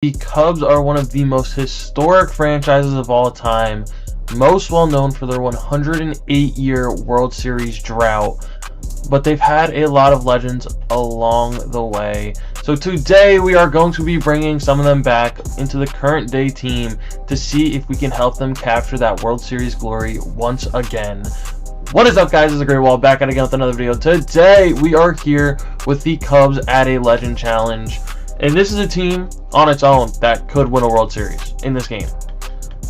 The Cubs are one of the most historic franchises of all time, most well known for their 108-year World Series drought, but they've had a lot of legends along the way. So today we are going to be bringing some of them back into the current day team to see if we can help them capture that World Series glory once again. What is up, guys? It's TheGreatWall back at again with another video. Today we are here with the Cubs at a Legend Challenge. And this is a team on its own that could win a World Series in this game.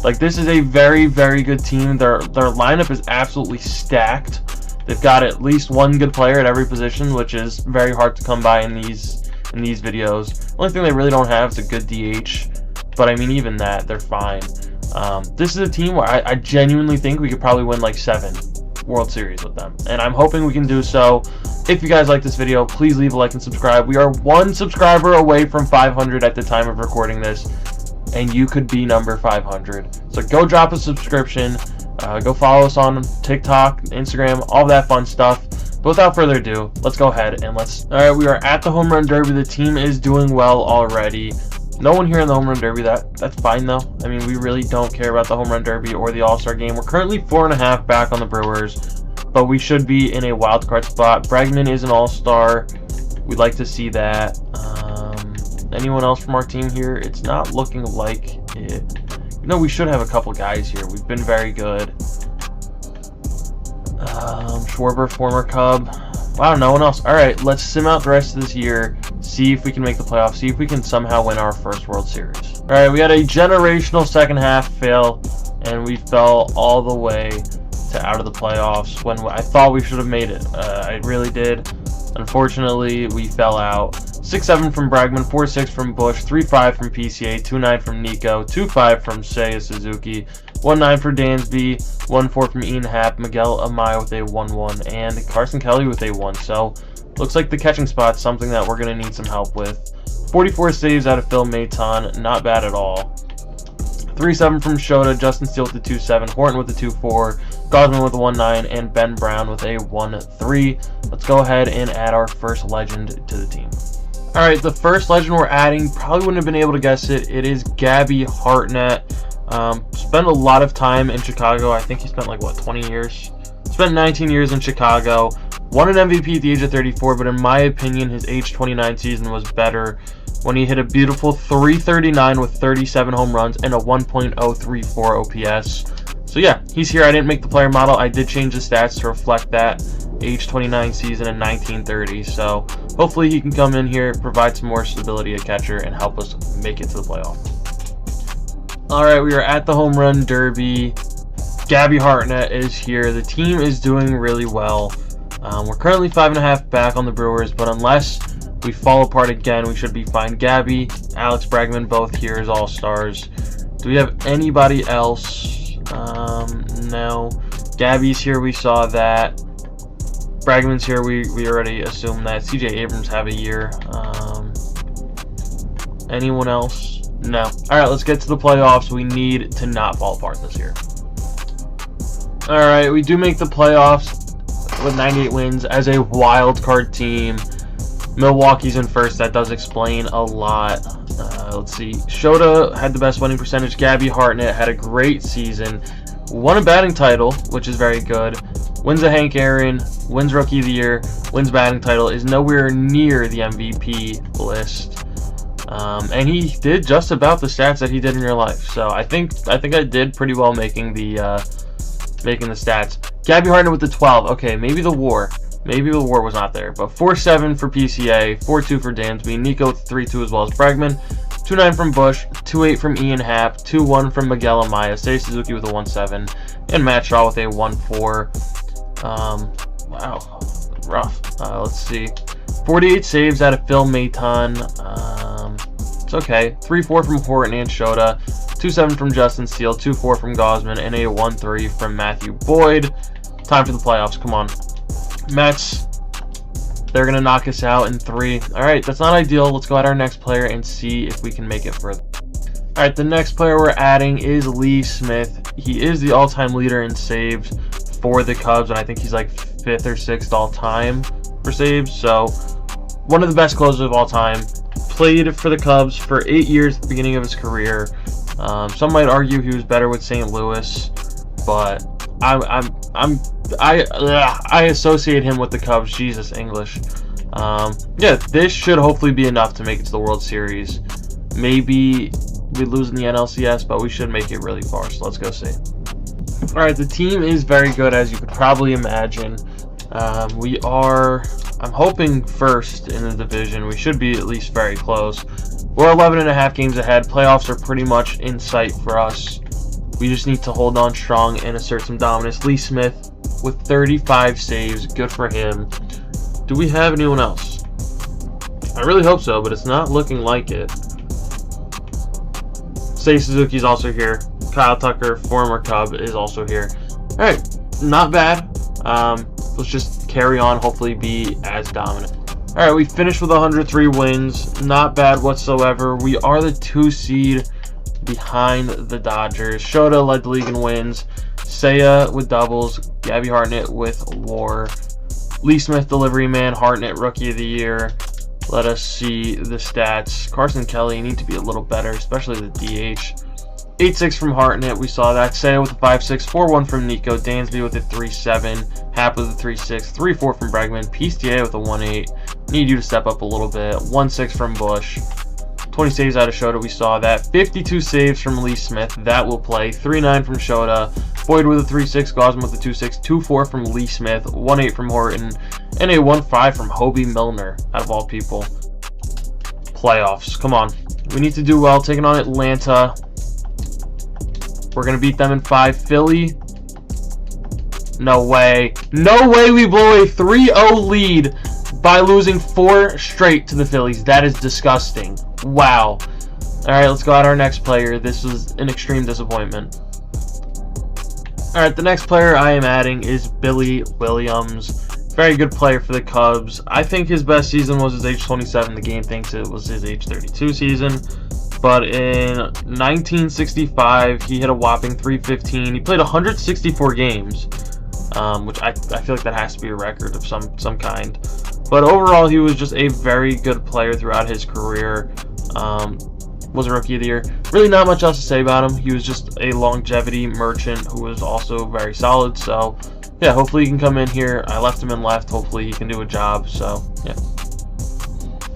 Like, this is a very, very good team. Their lineup is absolutely stacked. They've got at least one good player at every position, which is very hard to come by in these videos. The only thing they really don't have is a good DH. But I mean, even that, they're fine. This is a team where I genuinely think we could probably win like 7 World Series with them, and I'm hoping we can do so. If you guys like this video, please leave a like and subscribe. We are 1 subscriber away from 500 at the time of recording this, and you could be number 500. So go drop a subscription, go follow us on TikTok, Instagram, all that fun stuff. But without further ado, let's go ahead and Alright, we are at the Home Run Derby. The team is doing well already. No one here in the Home Run Derby. That's fine though. I mean, we really don't care about the Home Run Derby or the All-Star game. We're currently 4.5 back on the Brewers, but we should be in a wild card spot. Bregman is an All-Star. We'd like to see that. Anyone else from our team here? It's not looking like it. You know, we should have a couple guys here. We've been very good. Schwarber, former Cub. Wow, no one else. Alright, let's sim out the rest of this year, see if we can make the playoffs, see if we can somehow win our first World Series. Alright, we had a generational second half fail, and we fell all the way to out of the playoffs when I thought we should have made it. I really did. Unfortunately, we fell out. 6-7 from Bregman, 4-6 from Bush, 3-5 from PCA, 2-9 from Nico, 2-5 from Seiya Suzuki, 1-9 for Dansby, 1-4 from Ian Happ, Miguel Amaya with a 1-1, and Carson Kelly with a 1. So, looks like the catching spot's something that we're going to need some help with. 44 saves out of Phil Maton, not bad at all. 3-7 from Shota, Justin Steele with the 2-7, Horton with the 2-4, Gosman with a 1-9, and Ben Brown with a 1-3. Let's go ahead and add our first legend to the team. Alright, the first legend we're adding, probably wouldn't have been able to guess it. It is Gabby Hartnett. Spent a lot of time in Chicago. I think he spent like, what, 20 years? Spent 19 years in Chicago. Won an MVP at the age of 34, but in my opinion, his age 29 season was better when he hit a beautiful .339 with 37 home runs and a 1.034 OPS. So yeah, he's here. I didn't make the player model. I did change the stats to reflect that age 29 season in 1930. So hopefully he can come in here, provide some more stability at catcher, and help us make it to the playoff. Alright, we are at the Home Run Derby. Gabby Hartnett is here. The team is doing really well. We're currently 5.5 back on the Brewers, but unless we fall apart again, we should be fine. Gabby, Alex Bregman, both here as All-Stars. Do we have anybody else? No. Gabby's here, we saw that. Bregman's here, we already assumed that. CJ Abrams have a year. Anyone else? No. Alright, let's get to the playoffs. We need to not fall apart this year. Alright, we do make the playoffs with 98 wins as a wild card team. Milwaukee's in first. That does explain a lot. Let's see. Shota had the best winning percentage. Gabby Hartnett had a great season. Won a batting title, which is very good. Wins a Hank Aaron. Wins Rookie of the Year. Wins batting title. Is nowhere near the MVP list. And he did just about the stats that he did in real life. So I think I did pretty well making the stats. Gabby Hartnett with the 12. Okay, maybe the WAR. Maybe the WAR was not there. But 4-7 for PCA, 4-2 for Dansby, Nico with 3-2 as well as Bregman, 2-9 from Bush, 2-8 from Ian Happ, 2-1 from Miguel Amaya, Seiya Suzuki with a 1-7, and Matt Shaw with a 1-4. Wow, rough. Let's see. 48 saves out of Phil Maton. It's okay. 3-4 from Horton and Shota, 2-7 from Justin Steele, 2-4 from Gosman, and a 1-3 from Matthew Boyd. Time for the playoffs. Come on. Mets, they're going to knock us out in 3. Alright, that's not ideal. Let's go at our next player and see if we can make it further. Alright, the next player we're adding is Lee Smith. He is the all-time leader in saves for the Cubs, and I think he's like 5th or 6th all-time for saves. So, one of the best closers of all time. played for the Cubs for 8 years at the beginning of his career. Some might argue he was better with St. Louis, but I associate him with the Cubs. Jesus, English. Yeah, this should hopefully be enough to make it to the World Series. Maybe we lose in the NLCS, but we should make it really far, so let's go see. Alright, the team is very good, as you could probably imagine. I'm hoping first in the division. We should be at least very close. We're 11.5 games ahead. Playoffs are pretty much in sight for us. We just need to hold on strong and assert some dominance. Lee Smith with 35 saves. Good for him. Do we have anyone else? I really hope so, but it's not looking like it. Seiya Suzuki's also here. Kyle Tucker, former Cub, is also here. Alright, not bad. Let's just carry on, hopefully be as dominant. Alright, we finished with 103 wins. Not bad whatsoever. We are the 2 seed behind the Dodgers. Shota led the league in wins. Seiya with doubles. Gabby Hartnett with WAR. Lee Smith, delivery man. Hartnett, rookie of the year. Let us see the stats. Carson Kelly need to be a little better, especially the DH. 8-6 from Hartnett, we saw that. Seiya with a 5-6, 4-1 from Nico. Dansby with a 3-7, Happ with a 3-6, 3-4 from Bregman. PSTA with a 1-8. Need you to step up a little bit. 1-6 from Bush. 20 saves out of Shota, we saw that. 52 saves from Lee Smith, that will play. 3-9 from Shota. Boyd with a 3-6, Gosman with a 2-6, 2-4 from Lee Smith, 1-8 from Horton, and a 1-5 from Hobie Milner, out of all people. Playoffs, come on. We need to do well, taking on Atlanta. We're going to beat them in 5. Philly. No way. No way we blow a 3-0 lead by losing 4 straight to the Phillies. That is disgusting. Wow. Alright, let's go at our next player. This is an extreme disappointment. Alright, the next player I am adding is Billy Williams. Very good player for the Cubs. I think his best season was his age 27. The game thinks it was his age 32 season. But in 1965, he hit a whopping 315. He played 164 games, which I feel like that has to be a record of some kind. But overall, he was just a very good player throughout his career. Was a rookie of the year. Really not much else to say about him. He was just a longevity merchant who was also very solid. So, yeah, hopefully he can come in here. I left him in left. Hopefully he can do a job. So, yeah.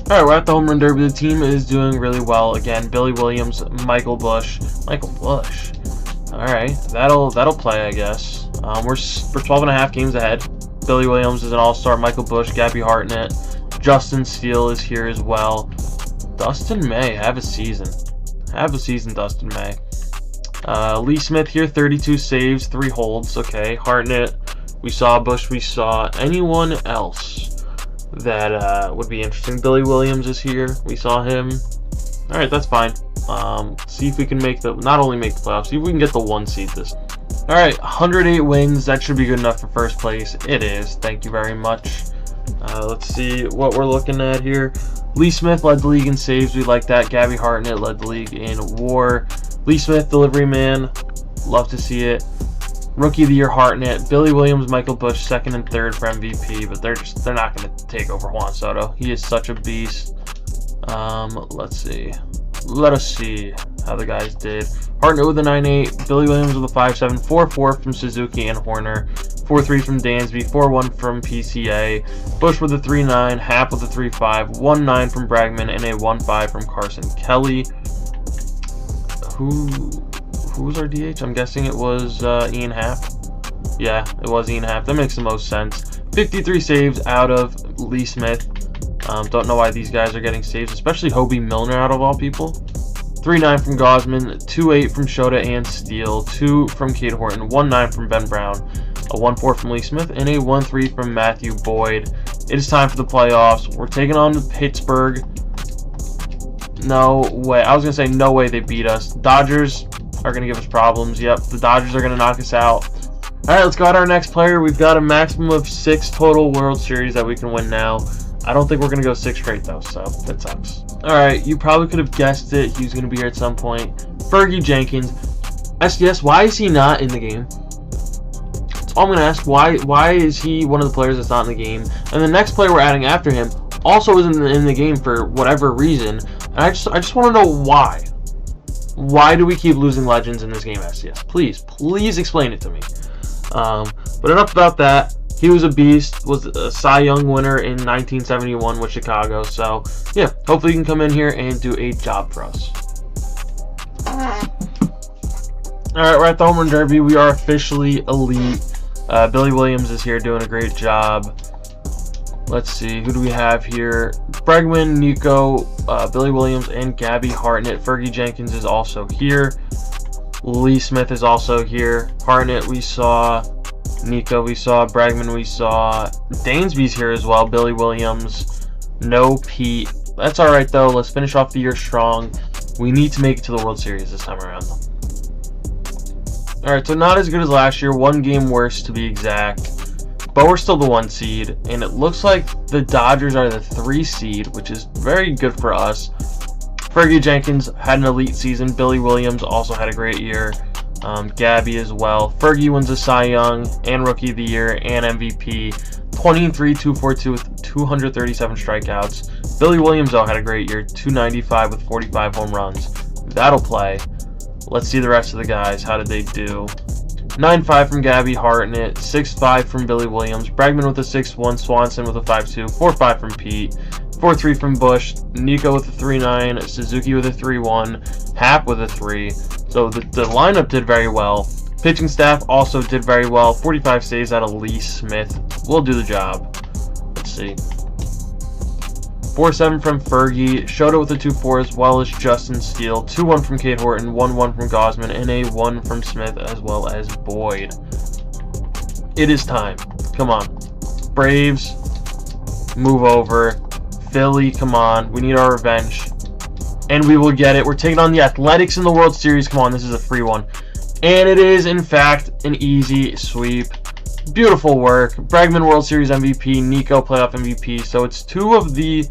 Alright, we're at the home run derby. The team is doing really well. Again, Billy Williams, Michael Bush. Michael Bush. Alright, that'll play, I guess. We're 12.5 games ahead. Billy Williams is an all-star. Michael Bush, Gabby Hartnett. Justin Steele is here as well. Dustin May, have a season. Have a season, Dustin May. Lee Smith here, 32 saves, 3 holds. Okay, Hartnett. We saw Bush. We saw anyone else that would be interesting. Billy Williams is here. We saw him. All right, that's fine. See if we can make not only make the playoffs, see if we can get the 1 seed this. All right, 108 wins. That should be good enough for first place. It is. Thank you very much. Let's see what we're looking at here. Lee Smith led the league in saves. We like that. Gabby Hartnett led the league in WAR. Lee Smith, delivery man. Love to see it. Rookie of the year, Hartnett. Billy Williams, Michael Bush, 2nd and 3rd for MVP, but they're not going to take over Juan Soto. He is such a beast. Let's see. Let us see how the guys did. Hartnett with a 9-8. Billy Williams with a 5-7. 4-4 from Suzuki and Horner. 4-3 from Dansby, 4-1 from PCA, Bush with a 3-9, Happ with a 3-5, 1-9 from Bregman, and a 1-5 from Carson Kelly. Who was our DH? I'm guessing it was Ian Happ. Yeah, it was Ian Happ. That makes the most sense. 53 saves out of Lee Smith. Don't know why these guys are getting saves, especially Hobie Milner out of all people. 3-9 from Gosman, 2-8 from Shota and Steele, 2 from Cade Horton, 1-9 from Ben Brown, a 1-4 from Lee Smith, and a 1-3 from Matthew Boyd. It is time for the playoffs. We're taking on Pittsburgh. No way. I was going to say no way they beat us. Dodgers are going to give us problems. Yep, the Dodgers are going to knock us out. All right, let's go at our next player. We've got a maximum of 6 total World Series that we can win now. I don't think we're going to go 6 straight, though, so that sucks. All right, you probably could have guessed it. He was going to be here at some point. Fergie Jenkins. SDS, why is he not in the game? That's all I'm going to ask. Why is he one of the players that's not in the game? And the next player we're adding after him, also isn't in the game for whatever reason. And I just want to know why. Why do we keep losing legends in this game, SDS? Please explain it to me. But enough about that. He was a beast, was a Cy Young winner in 1971 with Chicago. So, yeah, hopefully he can come in here and do a job for us. Alright, we're at the Home Run Derby. We are officially elite. Billy Williams is here doing a great job. Let's see, who do we have here? Bregman, Nico, Billy Williams, and Gabby Hartnett. Fergie Jenkins is also here. Lee Smith is also here. Hartnett we saw. Nico we saw. Bregman we saw. Dansby's here as well. Billy Williams. No Pete. That's alright though. Let's finish off the year strong. We need to make it to the World Series this time around. Alright, so not as good as last year. One game worse to be exact. But we're still the 1 seed. And it looks like the Dodgers are the 3 seed, which is very good for us. Fergie Jenkins had an elite season. Billy Williams also had a great year. Gabby as well. Fergie wins a Cy Young and Rookie of the Year and MVP. 20-3, 242 with 237 strikeouts. Billy Williams, though, had a great year. 295 with 45 home runs. That'll play. Let's see the rest of the guys. How did they do? 9-5 from Gabby Hartnett. 6-5 from Billy Williams. Bregman with a 6-1. Swanson with a 5-2. 4-5 from Pete. 4-3 from Bush. Nico with a 3-9. Suzuki with a 3-1. Happ with a 3. So the lineup did very well. Pitching staff also did very well. 45 saves out of Lee Smith. We'll do the job. Let's see. 4-7 from Fergie. Shota with a 2-4 as well as Justin Steele. 2-1 from Kate Horton. 1-1 from Gosman. And a 1 from Smith as well as Boyd. It is time. Come on. Braves. Move over. Philly, come on. We need our revenge. And we will get it. We're taking on the Athletics in the World Series. Come on, this is a free one. And it is, in fact, an easy sweep. Beautiful work. Bregman World Series MVP. Nico playoff MVP. So it's 2 of the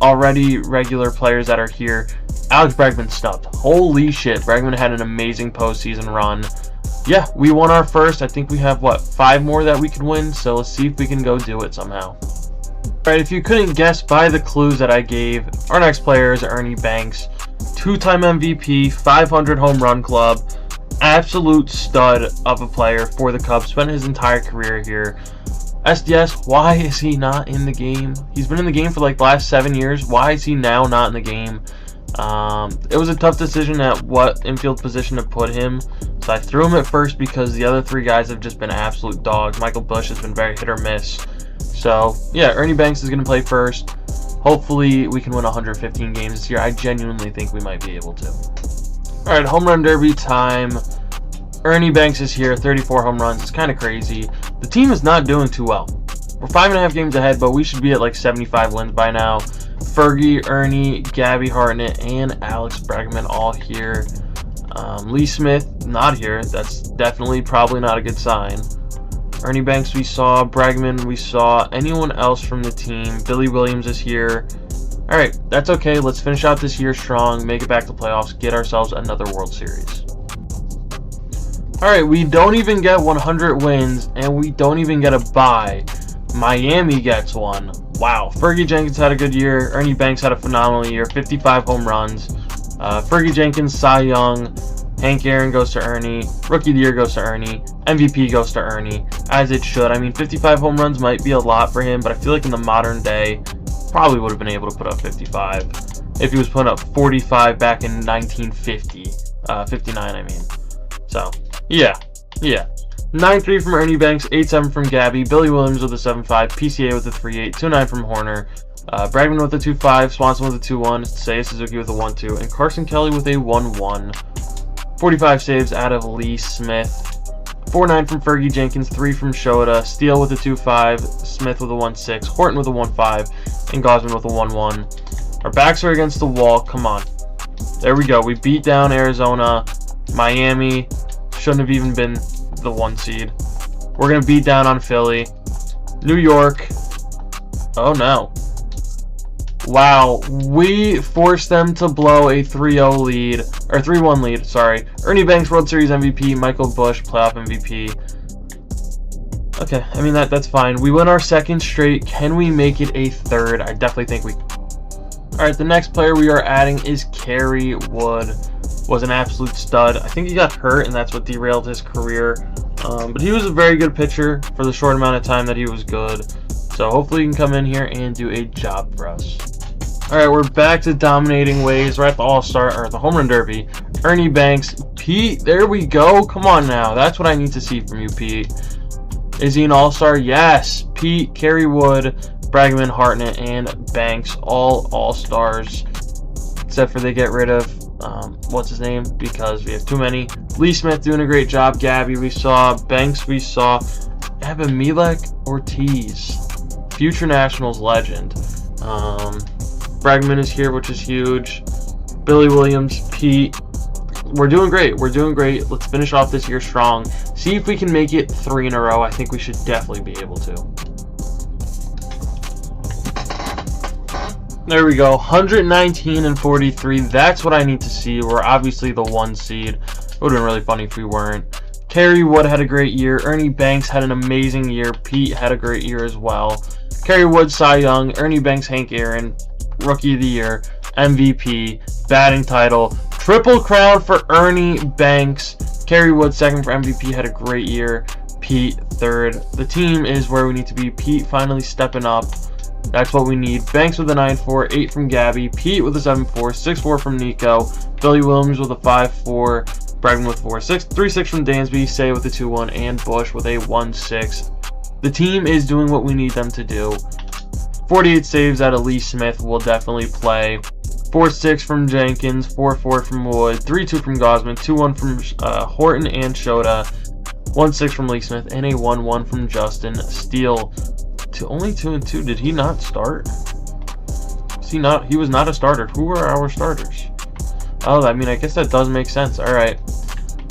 already regular players that are here. Alex Bregman stuffed. Holy shit. Bregman had an amazing postseason run. Yeah, we won our first. I think we have, what, 5 more that we could win. So let's see if we can go do it somehow. Alright, if you couldn't guess by the clues that I gave, our next player is Ernie Banks. 2-time MVP, 500 home run club, absolute stud of a player for the Cubs, spent his entire career here. SDS, why is he not in the game? He's been in the game for like the last 7 years. Why is he now not in the game? It was a tough decision at what infield position to put him. So I threw him at first because the other 3 guys have just been absolute dogs. Michael Bush has been very hit or miss. So, yeah, Ernie Banks is going to play first. Hopefully, we can win 115 games this year. I genuinely think we might be able to. Alright, home run derby time. Ernie Banks is here, 34 home runs. It's kind of crazy. The team is not doing too well. We're 5.5 games ahead, but we should be at like 75 wins by now. Fergie, Ernie, Gabby Hartnett, and Alex Bregman all here. Lee Smith, not here. That's definitely probably not a good sign. Ernie Banks we saw, Bregman we saw, anyone else from the team. Billy Williams is here. Alright, that's okay. Let's finish out this year strong, make it back to playoffs, get ourselves another World Series. Alright, we don't even get 100 wins, and we don't even get a bye. Miami gets one. Wow. Fergie Jenkins had a good year. Ernie Banks had a phenomenal year. 55 home runs. Fergie Jenkins, Cy Young. Hank Aaron goes to Ernie. Rookie of the Year goes to Ernie. MVP goes to Ernie, as it should. I mean, 55 home runs might be a lot for him, but I feel like in the modern day, probably would have been able to put up 55 if he was putting up 45 back in 1950. 59, I mean. So, yeah. 9-3 from Ernie Banks, 8-7 from Gabby, Billy Williams with a 7-5, PCA with a 3-8, 2-9 from Horner, Bregman with a 2-5, Swanson with a 2-1, Seiya Suzuki with a 1-2, and Carson Kelly with a 1-1. 45 saves out of Lee Smith. 4-9 from Fergie Jenkins, 3 from Shota, Steele with a 2-5, Smith with a 1-6, Horton with a 1-5, and Gosman with a 1-1. Our backs are against the wall. Come on. There we go. We beat down Arizona. Miami shouldn't have even been the 1 seed. We're going to beat down on Philly. New York. Oh, no. Wow, we forced them to blow a 3-0 lead, or 3-1 lead, sorry. Ernie Banks, World Series MVP, Michael Bush, playoff MVP. Okay, I mean, that's fine. We win our second straight. Can we make it a third? I definitely think we... Alright, the next player we are adding is Kerry Wood. Was an absolute stud. I think he got hurt, and that's what derailed his career. But he was a very good pitcher for the short amount of time that he was good. So hopefully he can come in here and do a job for us. Alright, we're back to dominating ways. We're at the All-Star, or the Home Run Derby. Ernie Banks. Pete, there we go. Come on now. That's what I need to see from you, Pete. Is he an All-Star? Yes. Pete, Kerry Wood, Bregman, Hartnett, and Banks. All All-Stars. Except for they get rid of, what's his name? Because we have too many. Lee Smith doing a great job. Gabby we saw. Banks we saw. Abimelech Ortiz. Future Nationals legend. Bregman is here, which is huge. Billy Williams, Pete. We're doing great. We're doing great. Let's finish off this year strong. See if we can make it 3 in a row. I think we should definitely be able to. There we go. 119 and 43. That's what I need to see. We're obviously the 1 seed. It would have been really funny if we weren't. Kerry Wood had a great year. Ernie Banks had an amazing year. Pete had a great year as well. Kerry Wood, Cy Young. Ernie Banks, Hank Aaron. Rookie of the Year. MVP. Batting title. Triple crown for Ernie Banks. Kerry Wood, second for MVP, had a great year. Pete, third. The team is where we need to be. Pete finally stepping up. That's what we need. Banks with a 9-4, 8 from Gabby. Pete with a 7-4, 6-4 from Nico. Billy Williams with a 5-4. Bregman with 4-6, 3-6 from Dansby. Say with a 2-1, and Bush with a 1-6. The team is doing what we need them to do. 48 saves out of Lee Smith will definitely play. 4-6 from Jenkins, 4-4 from Wood, 3-2 from Gosman, 2-1 from Horton and Shota, 1-6 from Lee Smith, and a 1-1 from Justin Steele. To only 2-2. Did he not start? He was not a starter. Who are our starters? Oh, I mean, I guess that does make sense. All right.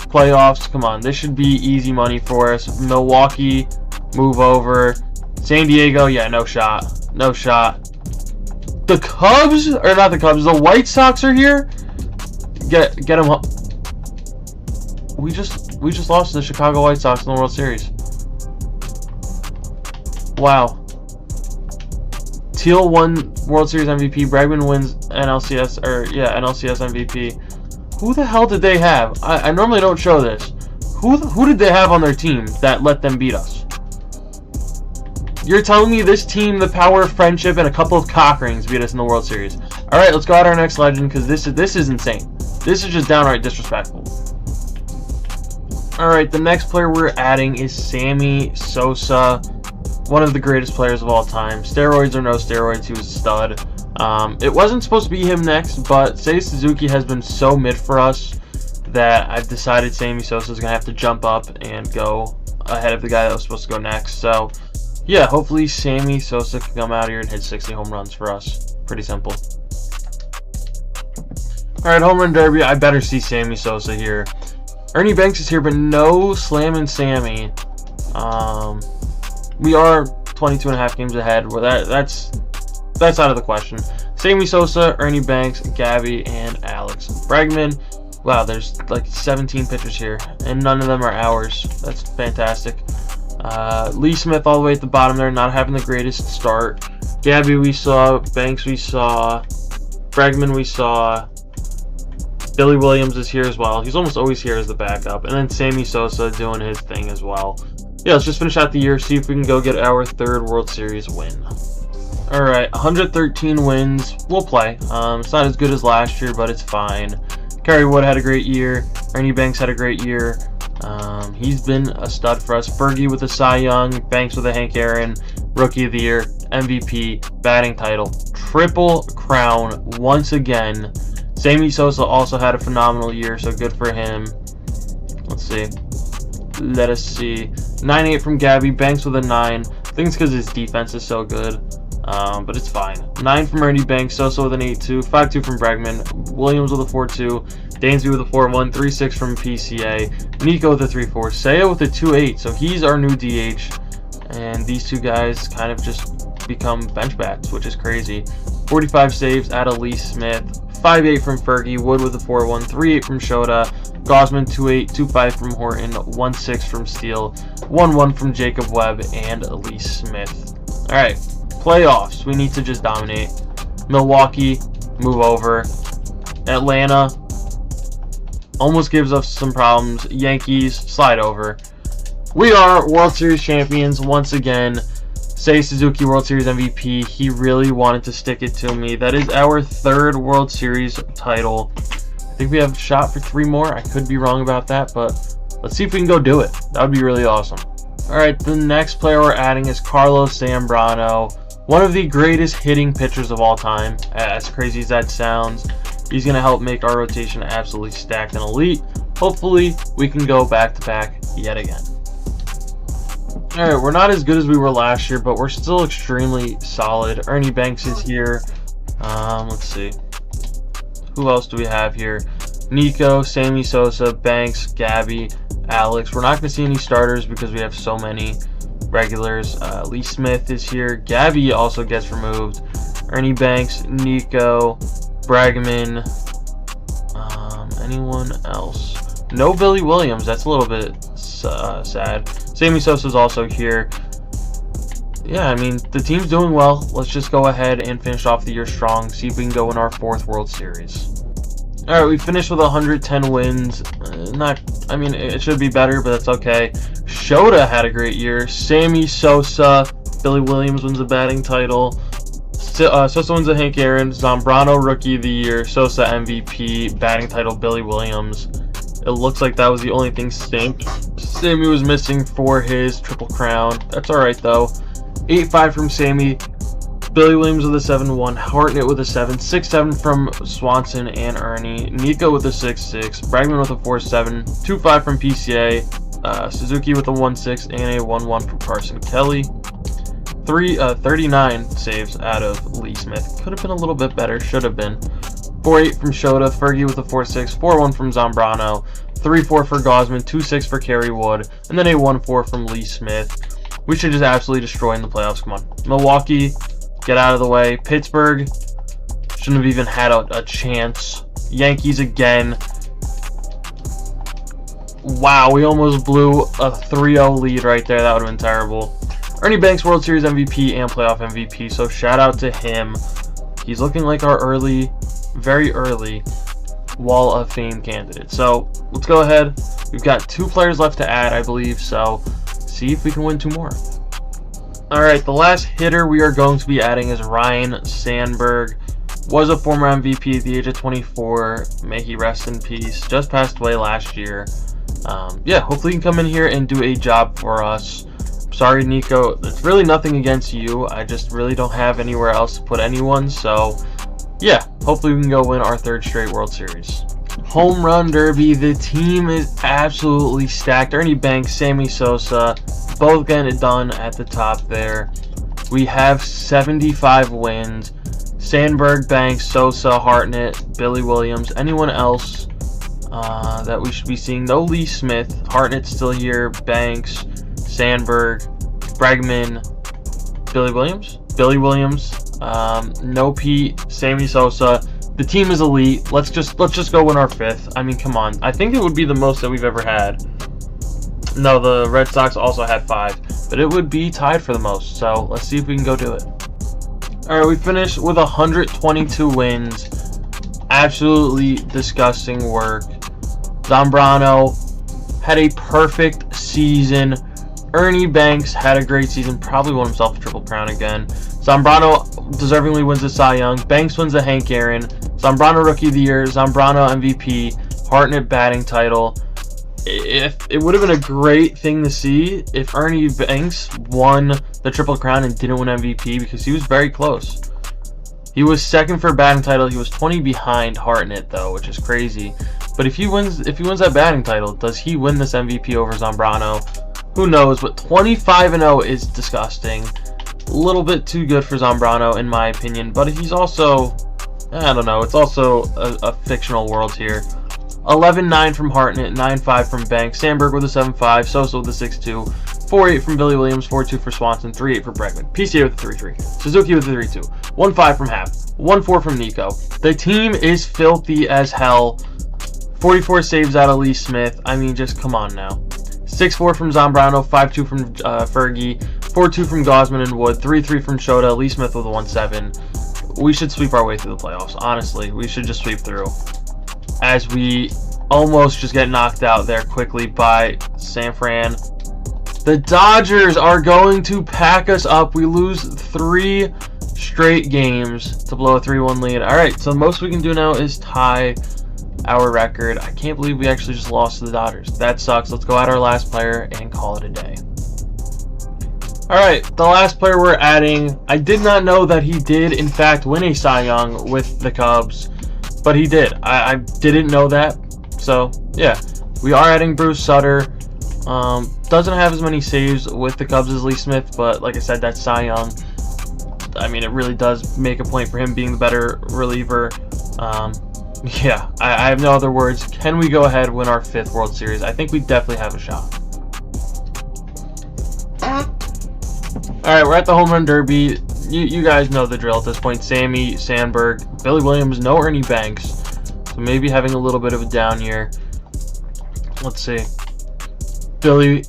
Playoffs, come on. This should be easy money for us. Milwaukee, move over. San Diego, yeah, no shot. No shot. The Cubs, or not the Cubs, the White Sox are here. Get them up. We just lost to the Chicago White Sox in the World Series. Wow. Teal won World Series MVP. Bregman wins NLCS MVP. Who the hell did they have? I normally don't show this. Who did they have on their team that let them beat us? You're telling me this team, the power of friendship and a couple of cock rings, beat us in the World Series. All right, let's go out our next legend because this is insane. This is just downright disrespectful. All right, the next player we're adding is Sammy Sosa, one of the greatest players of all time. Steroids or no steroids, he was a stud. It wasn't supposed to be him next, but Seiya Suzuki has been so mid for us that I've decided Sammy Sosa is gonna have to jump up and go ahead of the guy that was supposed to go next. So. Yeah, hopefully Sammy Sosa can come out here and hit 60 home runs for us. Pretty simple. Alright, Home Run Derby. I better see Sammy Sosa here. Ernie Banks is here, but no Slammin' Sammy. We are 22.5 games ahead. Well, that's out of the question. Sammy Sosa, Ernie Banks, Gabby, and Alex Bregman. Wow, there's like 17 pitchers here, and none of them are ours. That's fantastic. Lee Smith all the way at the bottom there, not having the greatest start. Gabby we saw, Banks we saw, Bregman we saw, Billy Williams is here as well. He's almost always here as the backup. And then Sammy Sosa doing his thing as well. Yeah, let's just finish out the year, see if we can go get our 3rd World Series win. Alright, 113 wins. We'll play. It's not as good as last year, but it's fine. Kerry Wood had a great year. Ernie Banks had a great year. He's been a stud for us. Fergie with a Cy Young, Banks with a Hank Aaron, Rookie of the Year, MVP, batting title, triple crown once again. Sammy Sosa also had a phenomenal year, so good for him. Let's see. Let us see. 9-8 from Gabby, Banks with a 9. I think it's because his defense is so good, but it's fine. 9 from Ernie Banks, Sosa with an 8-2, 5-2 from Bregman, Williams with a 4-2, Dansby with a 4-1, 3-6 from PCA, Nico with a 3-4, Seiya with a 2-8, so he's our new DH, and these two guys kind of just become bench bats, which is crazy. 45 saves out of Lee Smith, 5-8 from Fergie, Wood with a 4-1, 3-8 from Shota, Gosman 2-8, 2-5 from Horton, 1-6 from Steele, 1-1 from Jacob Webb, and Lee Smith. Alright, playoffs. We need to just dominate. Milwaukee, move over. Atlanta almost gives us some problems. Yankees, slide over. We are World Series champions once again. Seiya Suzuki, World Series MVP. He really wanted to stick it to me. That is our 3rd World Series title. I think we have a shot for 3 more. I could be wrong about that, but let's see if we can go do it. That would be really awesome. Alright, the next player we're adding is Carlos Zambrano. One of the greatest hitting pitchers of all time, as crazy as that sounds. He's going to help make our rotation absolutely stacked and elite. Hopefully, we can go back-to-back yet again. Alright, we're not as good as we were last year, but we're still extremely solid. Ernie Banks is here. Let's see. Who else do we have here? Nico, Sammy Sosa, Banks, Gabby, Alex. We're not going to see any starters because we have so many regulars. Lee Smith is here. Gabby also gets removed. Ernie Banks, Nico, Bragman. Anyone else? No Billy Williams. That's a little bit sad. Sammy Sosa's also here. Yeah, I mean, the team's doing well. Let's just go ahead and finish off the year strong. See if we can go win our 4th World Series. Alright, we finished with 110 wins. I mean, it should be better, but that's okay. Shota had a great year. Sammy Sosa, Billy Williams wins the batting title. Sosa wins the Hank Aaron. Zambrano Rookie of the Year. Sosa MVP. Batting title, Billy Williams. It looks like that was the only thing Sammy was missing for his Triple Crown. That's alright, though. 8-5 from Sammy. Billy Williams with a 7-1. Hartnett with a 7. 6-7 from Swanson and Ernie. Nico with a 6-6. Bragman with a 4-7. 2-5 from PCA. Suzuki with a 1-6 and a 1-1 from Carson Kelly. 39 saves out of Lee Smith. Could have been a little bit better. Should have been. 4-8 from Shota. Fergie with a 4-6. 4-1 from Zambrano. 3-4 for Gosman. 2-6 for Kerry Wood. And then a 1-4 from Lee Smith. We should just absolutely destroy in the playoffs. Come on. Milwaukee, get out of the way. Pittsburgh shouldn't have even had a chance. Yankees again. Wow, we almost blew a 3-0 lead right there. That would have been terrible. Ernie Banks, World Series MVP and playoff MVP, so shout out to him. He's looking like our very early Wall of Fame candidate. So let's go ahead. We've got 2 players left to add, I believe, so see if we can win 2 more. Alright, the last hitter we are going to be adding is Ryan Sandberg. Was a former MVP at the age of 24. May he rest in peace. Just passed away last year. Yeah, hopefully he can come in here and do a job for us. Sorry, Nico. It's really nothing against you. I just really don't have anywhere else to put anyone. So, yeah, hopefully we can go win our 3rd straight World Series. Home Run Derby. The team is absolutely stacked. Ernie Banks, Sammy Sosa, both getting it done at the top there. We have 75 wins. Sandberg, Banks, Sosa, Hartnett, Billy Williams. Anyone else that we should be seeing? No Lee Smith. Hartnett's still here. Banks, Sandberg, Bregman, Billy Williams. No Pete, Sammy Sosa. The team is elite. Let's just go win our 5th. I mean, come on. I think it would be the most that we've ever had. No, the Red Sox also had 5, but it would be tied for the most. So let's see if we can go do it. All right, we finished with 122 wins. Absolutely disgusting work. Zambrano had a perfect season. Ernie Banks had a great season. Probably won himself a Triple Crown again. Zambrano deservingly wins the Cy Young. Banks wins the Hank Aaron. Zambrano Rookie of the Year. Zambrano MVP. Hartnett batting title. It would have been a great thing to see if Ernie Banks won the Triple Crown and didn't win MVP, because he was very close. He was 2nd for batting title. He was 20 behind Hartnett though, which is crazy. But if he wins that batting title, does he win this MVP over Zambrano? Who knows? But 25-0 is disgusting. A little bit too good for Zambrano in my opinion. But he's also, I don't know. It's also a fictional world here. 11-9 from Hartnett, 9-5 from Banks, Sandberg with a 7-5, Sosa with a 6-2, 4-8 from Billy Williams, 4-2 for Swanson, 3-8 for Bregman, PCA with a 3-3, Suzuki with a 3-2, 1-5 from Happ, 1-4 from Nico. The team is filthy as hell. 44 saves out of Lee Smith. I mean, just come on now. 6-4 from Zambrano, 5-2 from Fergie, 4-2 from Gosman and Wood, 3-3 from Shota, Lee Smith with a 1-7. We should sweep our way through the playoffs. Honestly, we should just sweep through. As we almost just get knocked out there quickly by San Fran. The Dodgers are going to pack us up. We lose 3 straight games to blow a 3-1 lead. Alright, so the most we can do now is tie our record. I can't believe we actually just lost to the Dodgers. That sucks. Let's go at our last player and call it a day. Alright, the last player we're adding, I did not know that he did in fact win a Cy Young with the Cubs, but he did. I didn't know that. So yeah, we are adding Bruce Sutter. Doesn't have as many saves with the Cubs as Lee Smith, but like I said, that's Cy Young. I mean, it really does make a point for him being the better reliever. Yeah, I have no other words. Can we go ahead and win our 5th World Series? I think we definitely have a shot. Alright, we're at the Home Run Derby. You guys know the drill at this point. Sammy, Sandberg, Billy Williams, no Ernie Banks. So maybe having a little bit of a down year. Let's see. Billy,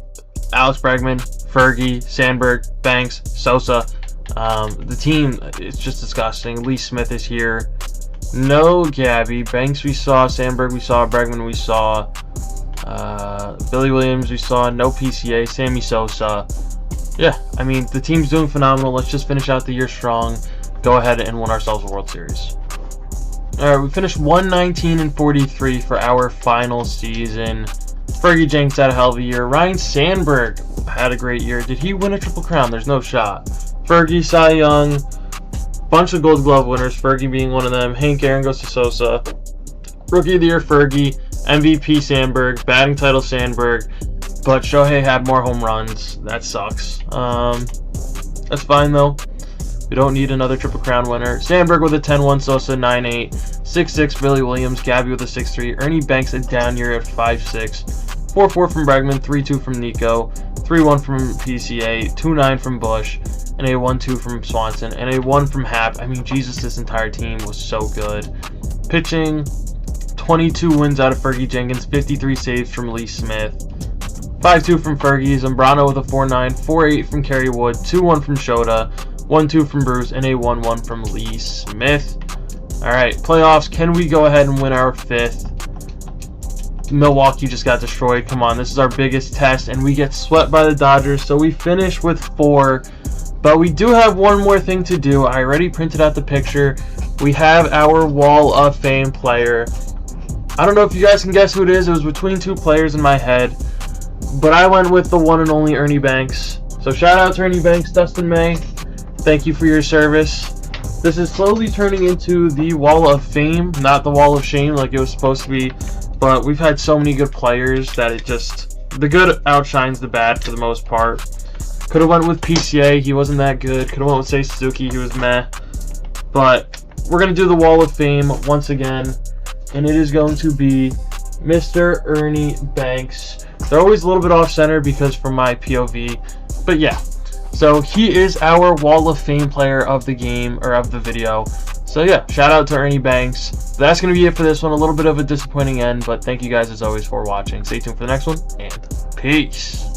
Alex Bregman, Fergie, Sandberg, Banks, Sosa. The team is just disgusting. Lee Smith is here. No Gabby. Banks we saw. Sandberg we saw. Bregman we saw. Billy Williams we saw. No PCA. Sammy Sosa. Yeah, I mean, the team's doing phenomenal. Let's just finish out the year strong. Go ahead and win ourselves a World Series. Alright, we finished 119-43 for our final season. Fergie Jenkins had a hell of a year. Ryan Sandberg had a great year. Did he win a Triple Crown? There's no shot. Fergie, Cy Young, bunch of Gold Glove winners, Fergie being one of them. Hank Aaron goes to Sosa. Rookie of the Year, Fergie. MVP, Sandberg. Batting title, Sandberg. But Shohei had more home runs. That sucks. That's fine, though. We don't need another Triple Crown winner. Sandberg with a 10-1, Sosa 9-8. 6-6, Billy Williams. Gabby with a 6-3. Ernie Banks a down year at 5-6. 4-4 from Bregman. 3-2 from Nico. 3-1 from PCA. 2-9 from Bush. And a 1-2 from Swanson. And a 1 from Happ. I mean, Jesus, this entire team was so good. Pitching, 22 wins out of Fergie Jenkins. 53 saves from Lee Smith. 5-2 from Fergie. Zambrano with a 4-9. 4-8 from Kerry Wood. 2-1 from Shota. 1-2 from Bruce. And a 1-1 from Lee Smith. Alright, playoffs. Can we go ahead and win our 5th? Milwaukee just got destroyed. Come on, this is our biggest test. And we get swept by the Dodgers. So we finish with 4. But we do have one more thing to do. I already printed out the picture. We have our Wall of Fame player. I don't know if you guys can guess who it is. It was between 2 players in my head. But I went with the one and only Ernie Banks. So shout out to Ernie Banks, Dustin May. Thank you for your service. This is slowly turning into the Wall of Fame, not the Wall of Shame like it was supposed to be. But we've had so many good players that it just... the good outshines the bad for the most part. Could have went with PCA, he wasn't that good. Could have went with Seiya Suzuki, he was meh. But we're going to do the Wall of Fame once again. And it is going to be Mr. Ernie Banks. They're always a little bit off center because from my POV. But yeah. So he is our Wall of Fame player of the game, or of the video. So yeah, shout out to Ernie Banks. That's going to be it for this one. A little bit of a disappointing end, but thank you guys as always for watching. Stay tuned for the next one, and peace.